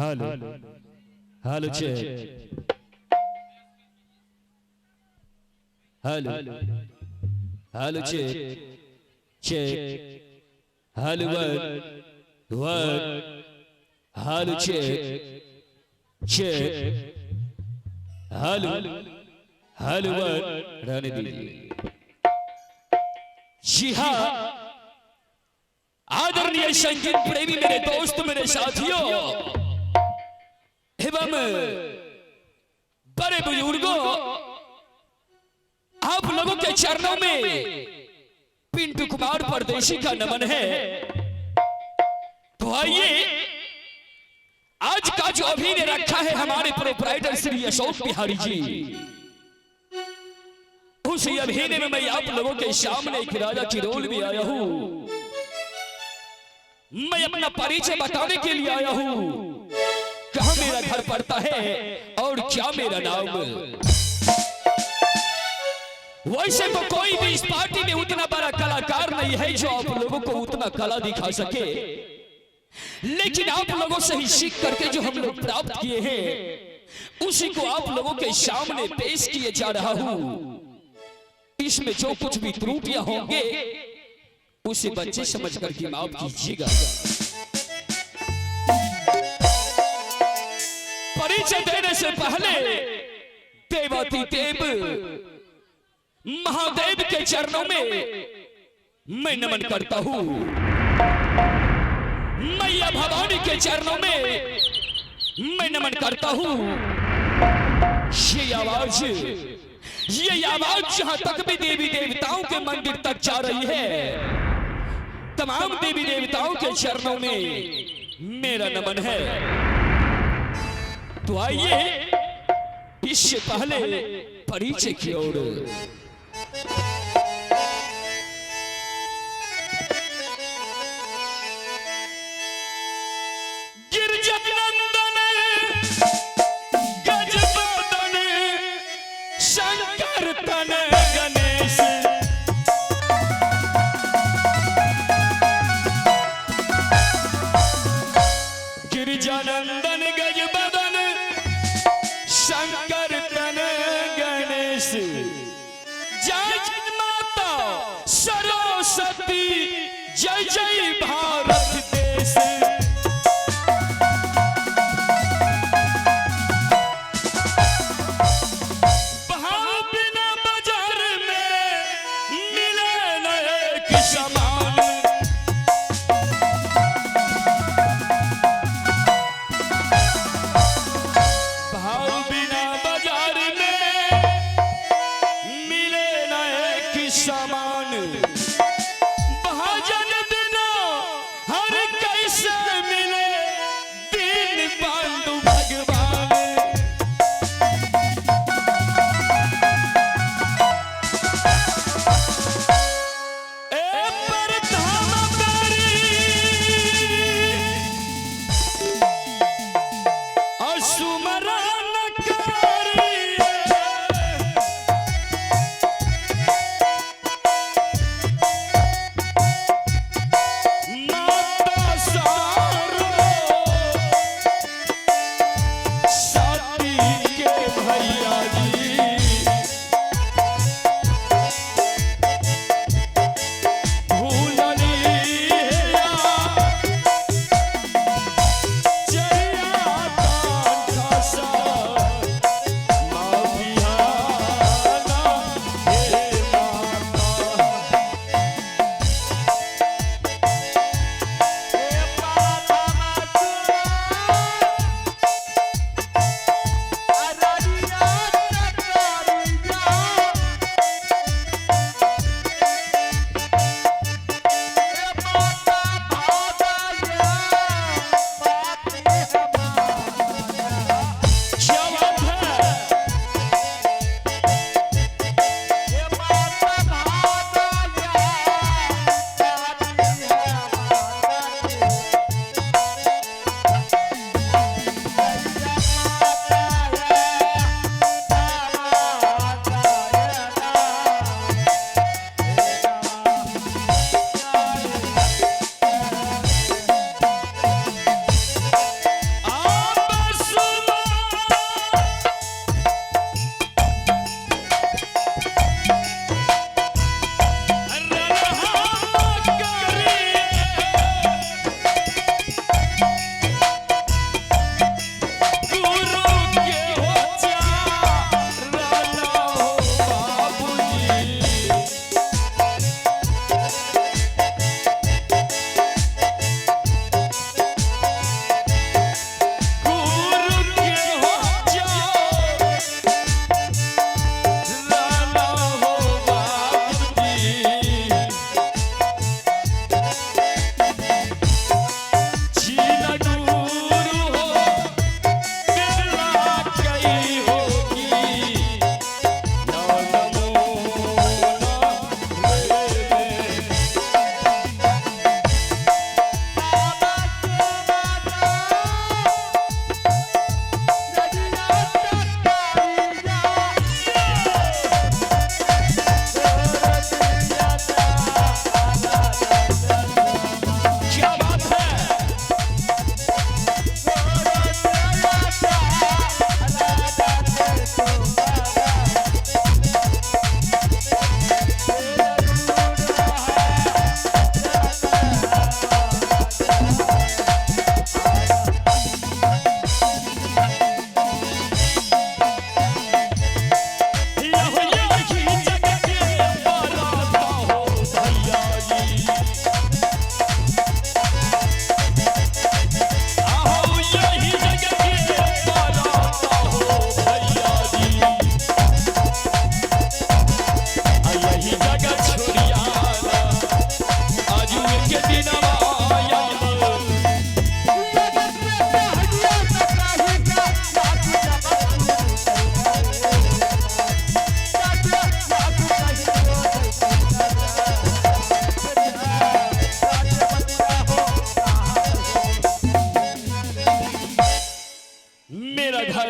Hello hello check hello hello check check hello one one hello check check hello hello one रहने दीजिए। जी हाँ, आदरणीय संगीत प्रेमी मेरे दोस्त मेरे साथियों एवं बड़े बुजुर्गों, आप लोगों के चरणों में पिंटू कुमार परदेशी का नमन है। तो आइए आज का जो अभिनय रखा है हमारे प्रोप्राइटर श्री अशोक बिहारी जी, उसी अभिनय में मैं आप लोगों के सामने एक राजा की रोल में आया हूं। मैं अपना परिचय बताने के लिए आया हूं, कहां मेरा घर पड़ता है और क्या मेरा नाम। वैसे तो कोई भी इस पार्टी में उतना बड़ा कलाकार नहीं है जो आप लोगों को उतना कला दिखा सके, लेकिन आप लोगों से ही सीख करके जो हम लोग प्राप्त किए हैं उसी को आप लोगों के सामने पेश किए जा रहा हूं। इसमें जो कुछ भी त्रुटियां होंगे उसे बच्चे समझ करके माफ कीजिएगा। परिचय देने से पहले देवाती देव महादेव के चरणों में मैं नमन करता हूं। मैया भवानी के चरणों में मैं नमन करता हूं। ये आवाज जहां तक भी देवी देवताओं के मंदिर तक जा रही है, तमाम देवी देवताओं के चरणों में मेरा नमन है। तो आइए इससे पहले परिचय की ओर। गिरिजानंदन गजबदन शंकर तन गणेश, गिरिजानंदन गजबदन शंकर तन गणेश,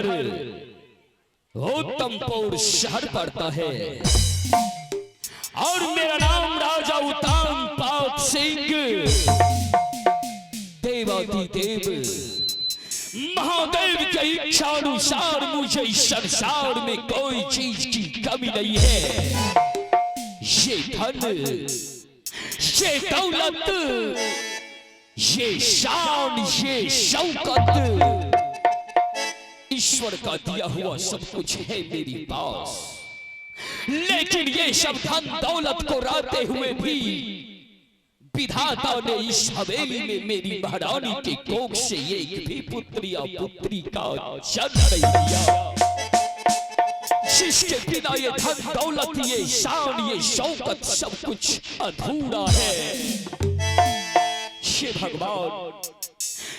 घर उत्तमपुर शहर पड़ता है और मेरा नाम राजा उत्तमपाद सिंह देवाती देव महादेव के इच्छा अनुसार मुझे इस संसार में कोई चीज की कमी नहीं है। ये धन, ये दौलत, ये शान, ये शौकत, ईश्वर का दिया हुआ सब कुछ है मेरे पास। लेकिन ये सब धन दौलत को राते हुए भी विधाता ने इस हवेली में मेरी महारानी के कोख से एक भी पुत्री या पुत्री का जन्म नहीं दिया, जिसके बिना ये धन दौलत, ये शान, ये शौकत सब कुछ अधूरा है। हे भगवान,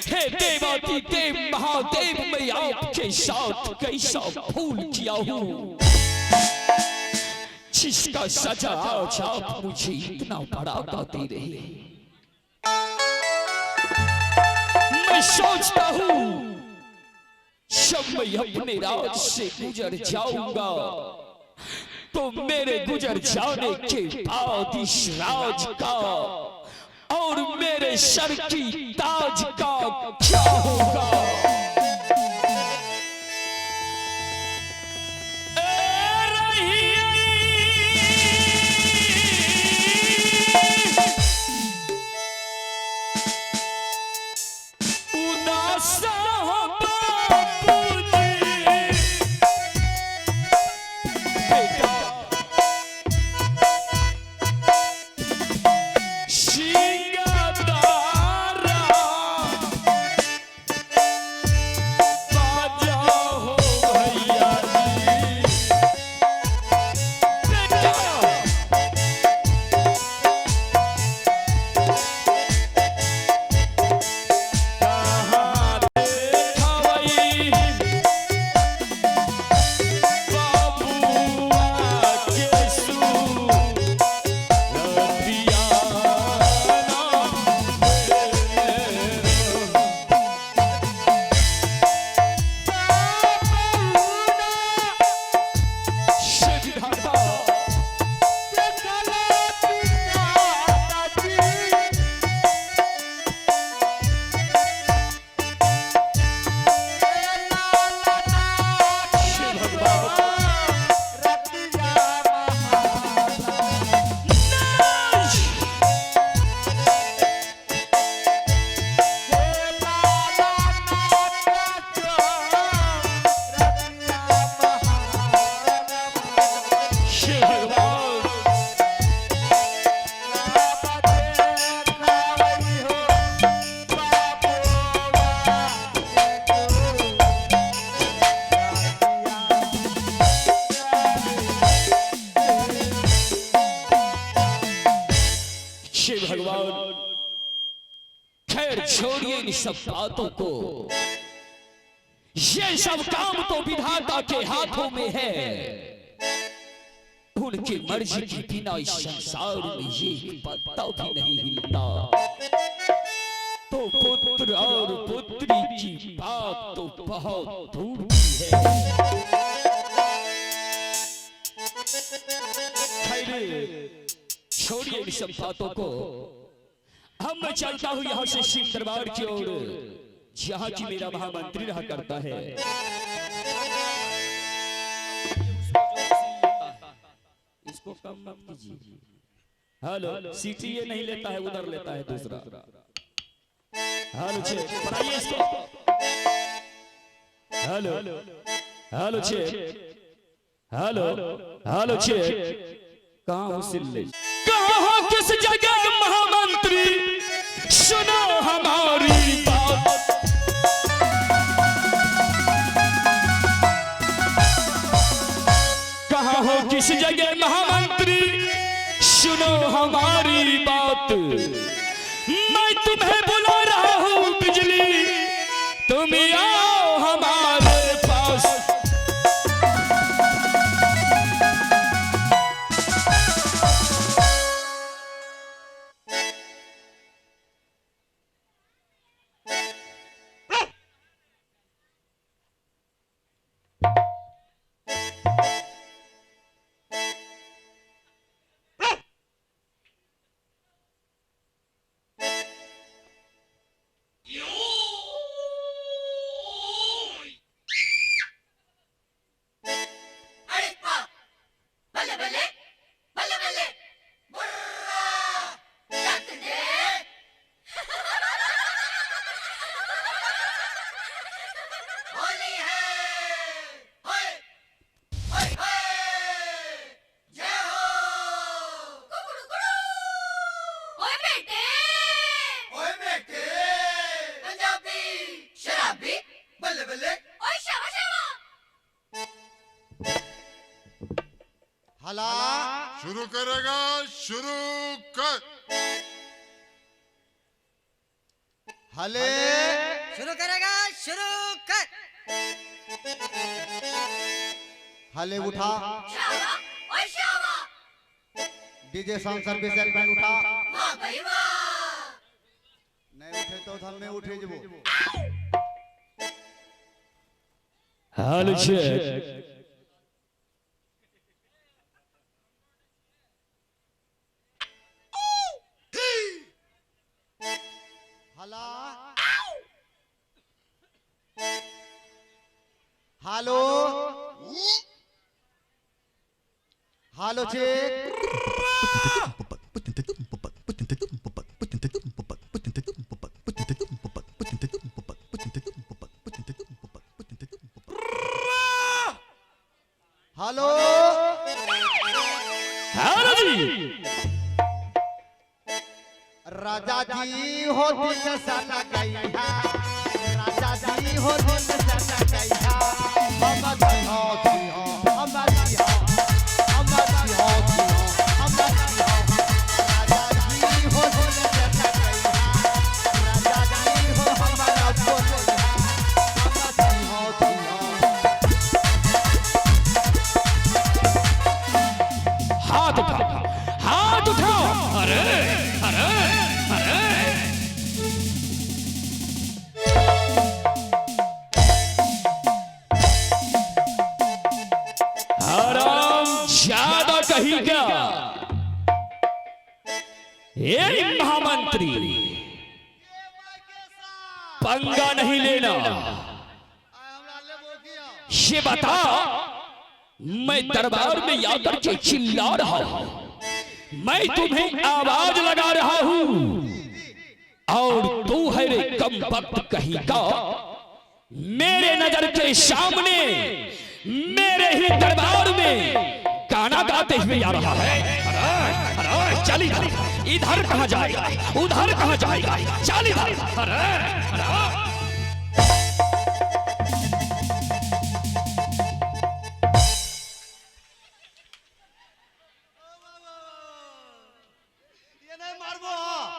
हे देवाती देव महादेव, मैं आपके साथ कैसा भूल किया हूँ जिसका सजा आज आप मुझे इतना बड़ा दे रहे हैं। मैं सोचता हूँ जब मैं अपने राज से गुजर जाऊंगा तो मेरे गुजर जाने के बाद इस राज का और मेरे सर की ताज का क्या होगा। छोड़िए इन सब बातों को, ये सब काम तो विधाता के हाथों में है। उनकी मर्जी के बिना इस संसार में ये पत्ता भी नहीं हिलता। तो पुत्र और पुत्री की बात तो बहुत दूर की है। छोड़िए इन सब बातों को, हम मैं चलता हूँ यहाँ से शिव दरबार की ओर, जहाँ की मेरा महामंत्री रहा करता है। इसको कम मत कीजिए। हेलो, सीटी ये नहीं लेता है, उधर लेता है दूसरा। हेलो छे, पढ़ाइए इसको। हेलो हेलो छे, हेलो हेलो छे, कहाँ हो सिल्ले? कहाँ किस जगह महामंत्री, सुनो हमारी बात। कहाँ हो किस जगह महामंत्री, सुनो हमारी बात। मैं तुम्हें बुला रहा हूँ बिजली, तुम आओ हमारे पास। शुरू करेगा, शुरू कर। हले शुरू करेगा, शुरू कर। हले उठा, डीजे साउंड सर्विस बैंड उठा, नहीं उठे तो हम में उठे जबो। Hello check. हला hello hello check. Hello hello जी। राजा जी हो दिन सना गई है, राजा जी हो दिन सना गई है। हम जी हो जी हो, हम जी हो, हम जी हो जी हो, हम जी हो। राजा जी हो दिन सना गई है, राजा जी हो हमारा बोले है। हम जी हो जी हो। हाथ उठाओ, हाथ उठाओ। अरे अरे अरे हराम ज्यादा कही क्या। ये महामंत्री पंगा नहीं लेना। ये बता, मैं दरबार में आकर के चिल्ला रहा हूं, मैं तुम्हें आवाज लगा रहा हूं, और तू है रे कम वक्त कहीं का मेरे नजर के सामने मेरे ही दरबार में गाना गाते हुए आ रहा है। अरे चल इधर, इधर कहां जाएगा, उधर कहां जाएगा, चल इधर। अरे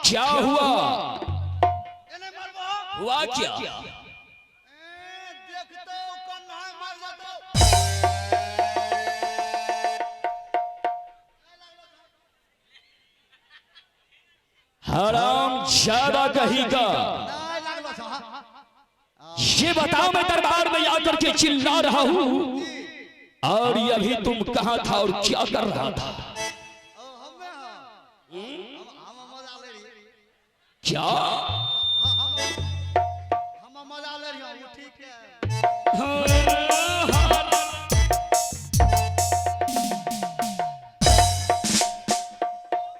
क्या हुआ, हुआ क्या? हराम ज्यादा कहीं का। ये बताओ, मैं दरबार में आकर के चिल्ला रहा हूं, और अभी तुम कहां था और क्या कर रहा था? क्या हम मजा ले रहे हो? ठीक है।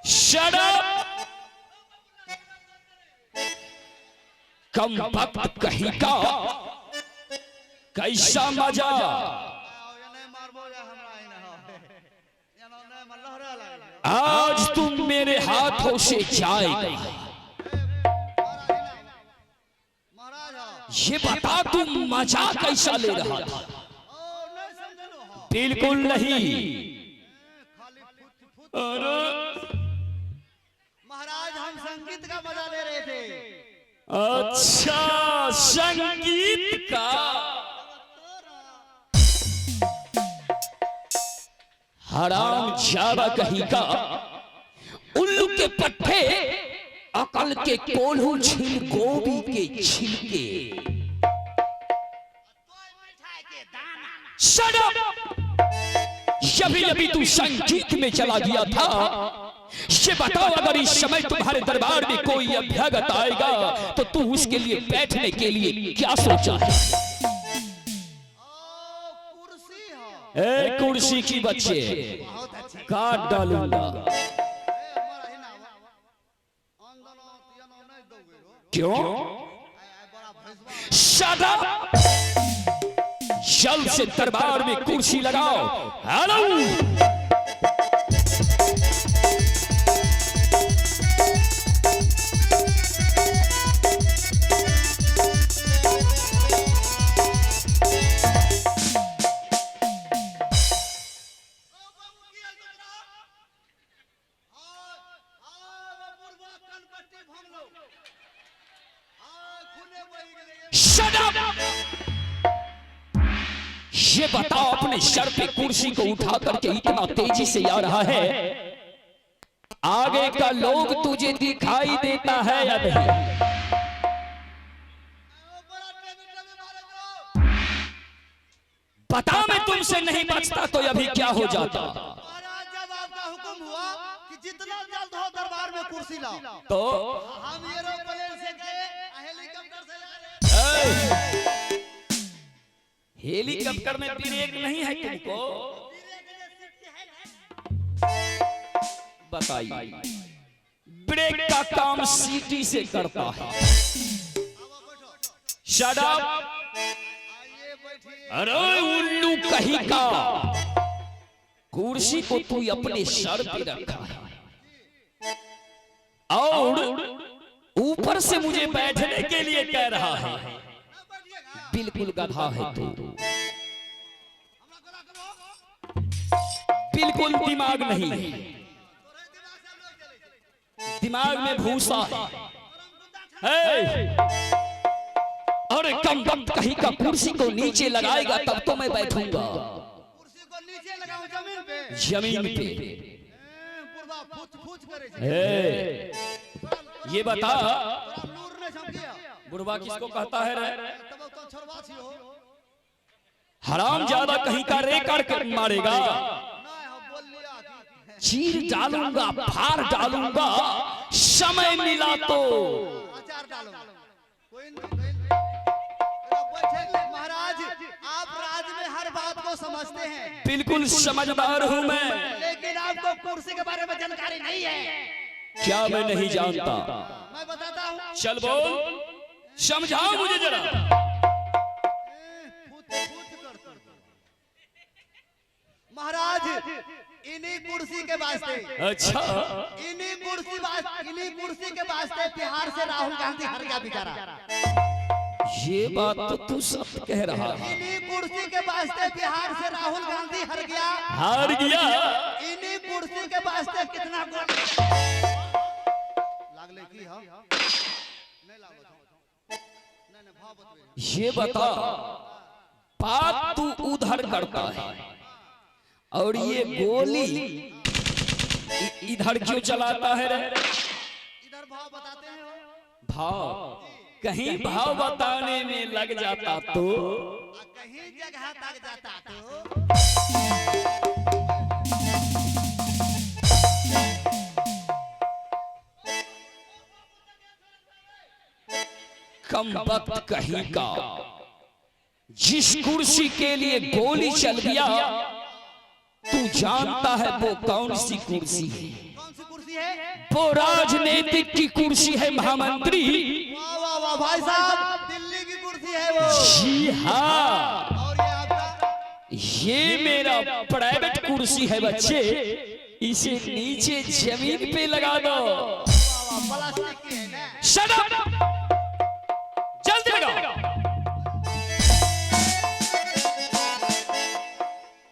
Shut up! कम वक्त कहीं का, कैसा मजा। आज तुम मेरे हाथों से जाएगा। ये बता, तुम मजा कैसा ले रहा था? बिल्कुल नहीं। अरे महाराज, हम संगीत का मजा ले रहे थे। अच्छा, संगीत का। हराम ज्यादा कहीं का, उल्लू के पट्टे, अकल के कोल्हू, छिल गोभी के छिलके। Shut up! अभी तू संगीत में चला गया था। ये बताओ, अगर इस समय तुम्हारे दरबार में कोई अभ्यागत आएगा तो तू उसके लिए बैठने के लिए क्या सोचा है? ए कुर्सी की बच्चे, काट डालूंगा। क्यों? Shut up! जल्द से दरबार में कुर्सी लगाओ। Hello, Shut up! ये बताओ अपने सर पे कुर्सी को उठा करके इतना तेजी से आ रहा है, आगे का लोग तुझे दिखाई देता है या नहीं? बता, मैं तुमसे नहीं बचता तो अभी क्या हो जाता? महाराज जब आपका हुक्म हुआ कि जितना जल्द हो दरबार में कुर्सी लाओ, तो हम एरोप्लेन से गए, हेलीकॉप्टर से जा रहे। हेलीकॉप्टर में ब्रेक नहीं है तुमको? बताइए, ब्रेक का काम सीटी से करता है। Shut up! अरे उल्लू कहीं का, कुर्सी को तू अपने सर पे रखा है और ऊपर से मुझे बैठने के लिए कह रहा है। बिल्कुल गधा है तू, बिल्कुल दिमाग नहीं है, दिमाग में भूसा है। अरे कम वक्त कहीं का, कुर्सी को नीचे लगाएगा तब तो मैं बैठूंगा। कुर्सी को नीचे लगाओ जमीन पे, जमीन पे। पूर्वा फूच फूच करे। ये बता, नूर ने समझिया बुढ़वा किसको कहता है रे? तब तो छोरवासी हो हराम ज्यादा कहीं का रे कर मारेगा। ना, हम बोल लिया कि चीर डालूंगा, फाड़ डालूंगा, समय मिला तो। अचार डालो, कोई नहीं। महाराज आप राज में हर बात को समझते हैं, बिल्कुल समझदार हूं मैं, लेकिन आपको कुर्सी के बारे में जानकारी नहीं है। क्या मैं नहीं जानता? मैं बताता हूँ। चल बोल, समझाओ मुझे जरा। महाराज इन्हीं कुर्सी के वास्ते, अच्छा, इन्हीं कुर्सी के वास्ते बिहार से राहुल गांधी हार गया बेचारा। ये बात तो तू सब कह रहा है। इन्हीं कुर्सी के वास्ते बिहार से राहुल गांधी हार गया। इन्हीं कुर्सी के वास्ते कितना लागले की हम नहीं लागो। नहीं भाव बतवे। ये बता, बात तू उधर करता है और ये गोली इधर क्यों चलाता है रे? इधर भाव बताते हैं। भाव कहीं भाव बताने में लग जाता तो कहीं जगह तक जाता तो कम वक्त कहीं का, जिस कुर्सी के लिए गोली चल गया तू जानता है वो कौन सी कुर्सी है? कौन सी कुर्सी है? वो राजनीतिक की कुर्सी है महामंत्री। वाह वाह वाह भाई साहब, दिल्ली की कुर्सी है वो। जी हाँ, और ये आपका? ये मेरा प्राइवेट कुर्सी है बच्चे, इसे नीचे जमीन पे लगा दो। प्लास्टिक की है ना? Shut up! जल्दी लगाओ।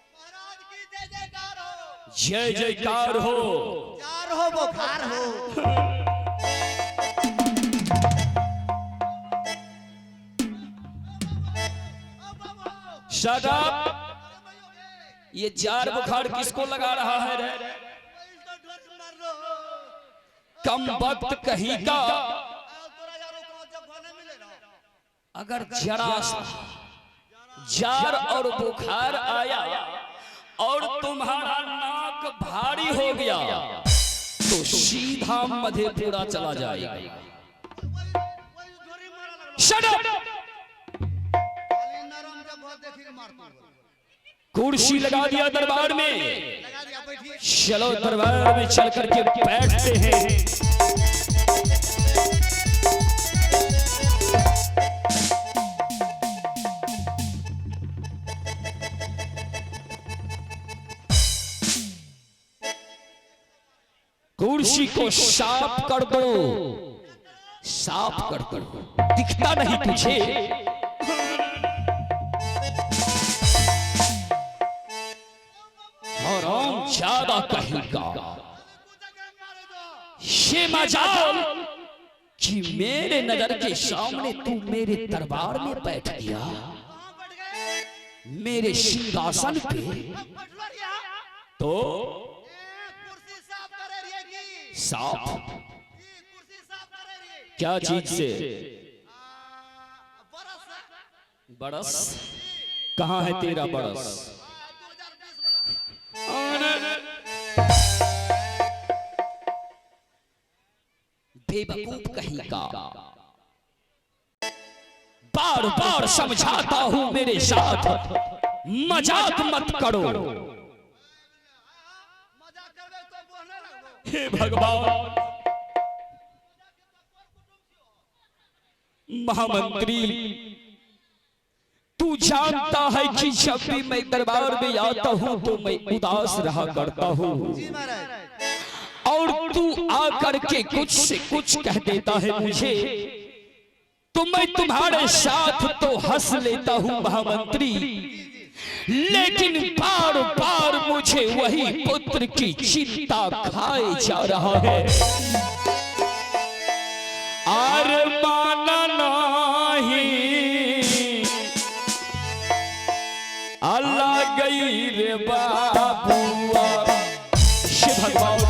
महाराज की जय जयकार हो। जय जयकार हो। जार हो बुखार हो। Shut up! ये जार बुखार किसको लगा रहा है रे? कम वक्त कहीं का, अगर जरा सा जार और बुखार आया और तुम्हारा नाक भारी हो गया तो सीधा मधेपुरा चला जाएगा। Shut up! कुर्सी लगा दिया दरबार में, चलो दरबार में चल करके बैठते हैं। कुर्सी को साफ कर दो, साफ कर दो, दिखता नहीं तुझे? हराम ज्यादा कहीं का, ये मजाल कि मेरे नजर के सामने तू मेरे दरबार में बैठ गया, कहाँ बैठ गए? मेरे सिंहासन पे। तो कुर्सी साफ करे रहिए की? साफ कुर्सी साफ करे रहिए। क्या चीज से? बरस बरस? कहाँ है तेरा बरस? 2020 वाला। बेवकूफ कहीं का, बार बार समझाता हूं मेरे साथ मजाक मत करो। मजाक करबे तो बोलने लगबो। हे भगवान, महामंत्री, तू जानता है कि जब भी मैं दरबार में आता हूं तो मैं उदास रहा करता हूं, जी महाराज। और तू आकर के कुछ से कुछ कह देता है मुझे, तो मैं तुम्हारे साथ तो हंस लेता हूं महामंत्री, लेकिन बार बार मुझे वही पुत्र की चिंता खाए जा रहा है। आर माना नहीं अल्लाह गई रे बाबुआ। शिव भगवान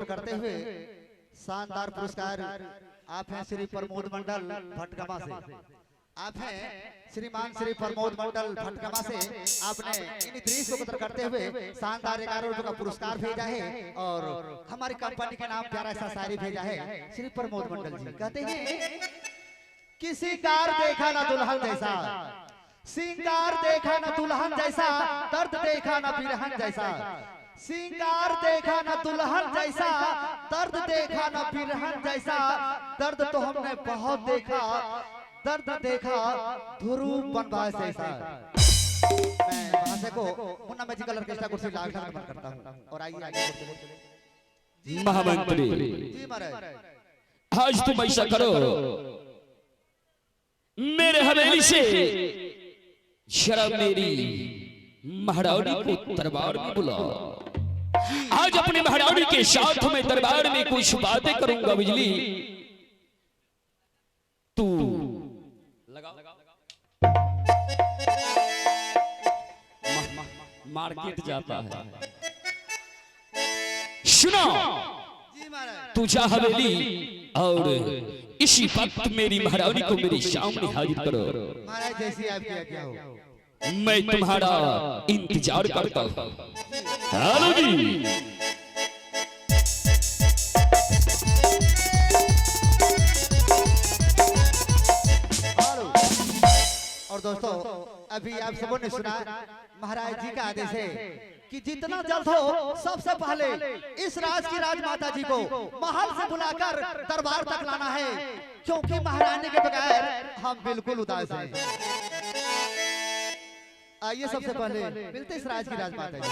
करते हुए शानदार पुरस्कार आप हैं श्री प्रमोद मंडल भटकमा से। आप हैं श्रीमान श्री प्रमोद मंडल भटकमा से। आपने इन दृश्य को कदर करते हुए शानदार 11 रुपए का पुरस्कार भेजा है और हमारी कंपनी के नाम प्यारा सा शायरी भेजा है श्री प्रमोद मंडल जी। कहते हैं किसी कार देखा ना दुल्हन जैसा, सिंगार देखा ना दुल्हन जैसा, दर्द देखा ना बिरहन जैसा। सिंगार देखा ना दुल्हन जैसा, दर्द देखा ना बिरहन जैसा। दर्द तो हमने बहुत देखा, दर्द देखा ध्रुव बनवास जैसा। मैं वहां से को मुन्ना मैजिकल ऑर्केस्ट्रा कुर्सी लाल नमन करता हूं और आइए आगे बढ़ते। महामंत्री जी महाराज, आज तुम ऐसा करो, मेरे हवेली से जरा मेरी महारानी को दरबार में बुलाओ। आज अपने महारानी के साथ मैं दरबार में कुछ बातें करूंगा। बिजली तू मार्केट जाता है, सुनो जी महाराज। तू जा हवेली और इसी वक्त मेरी महारानी को मेरे सामने हाजिर करो। महाराज जैसी आपकी आज्ञा हो। मैं तुम्हारा इंतजार करता हूँ। हेलो जी। और दोस्तों अभी आप सबों ने सुना महाराज जी का आदेश है कि जितना जल्द हो सबसे पहले इस राज की राजमाता जी को महल से बुलाकर दरबार तक लाना है, क्योंकि महारानी के बगैर हम बिल्कुल उदास हैं। आइए सबसे पहले मिलते इस राज की राजमाता जी।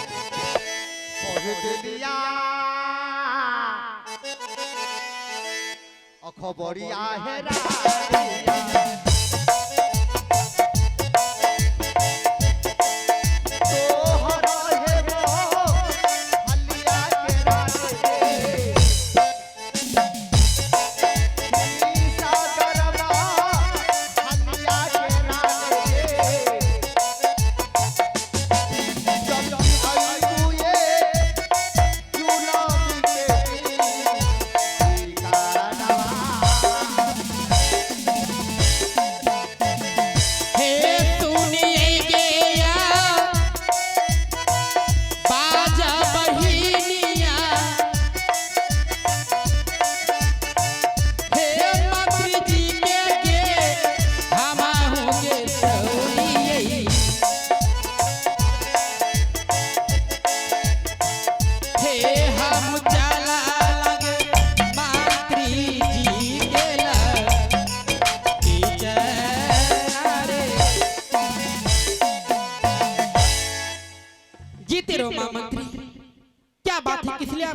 अखबरिया हेरा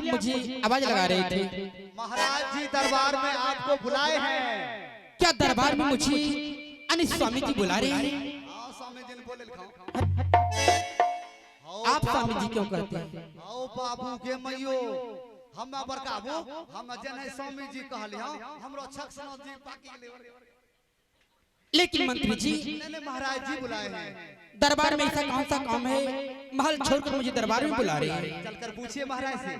मुझे आवाज लगा रहे थे। महाराज जी दरबार में आपको बुलाए हैं। क्या दरबार में मुझे अन्य स्वामी जी बुला रहे हैं? स्वामी जी ने बोले आप स्वामी जी क्यों कहते हैं? आओ बाबू के मैयो हम बरकाबू हम जने स्वामी जी कहलिया हमरो छक्षनाथ जी पाकी लेवर। लेकिन मंत्री जी महाराज जी बुलाए हैं। दरबार में ऐसा कौन सा काम है महल छोड़कर मुझे दरबार में बुला रहे हैं? चलकर पूछिए महाराज से।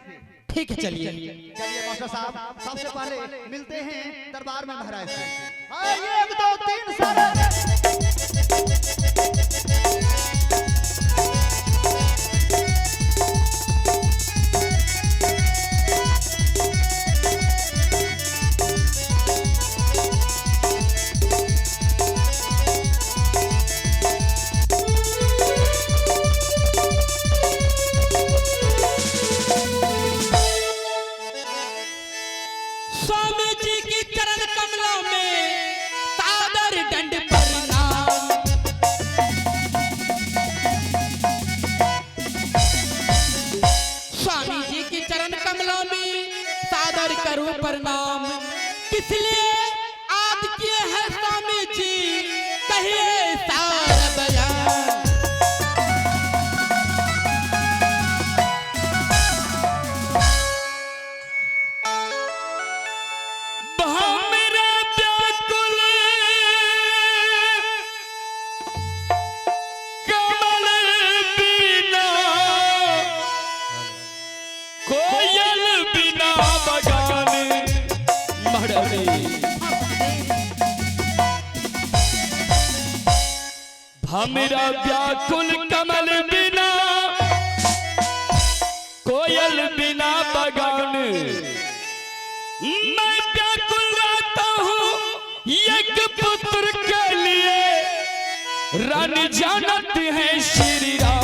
ठीक है चलिए। चलिए मास्टर साहब सबसे पहले मिलते हैं दरबार में महाराज से। 1 2 3 सारे करूं प्रणाम किसलिए आज किए हैं स्वामी जी कहिए सारा बयान। मेरा व्याकुल कमल बिना कोयल बिना बगान मरड़े मेरा व्याकुल कमल बिना कोयल बिना बगान मैं व्याकुल रहता हूँ एक पुत्र के लिए रानी जानत है श्री राम।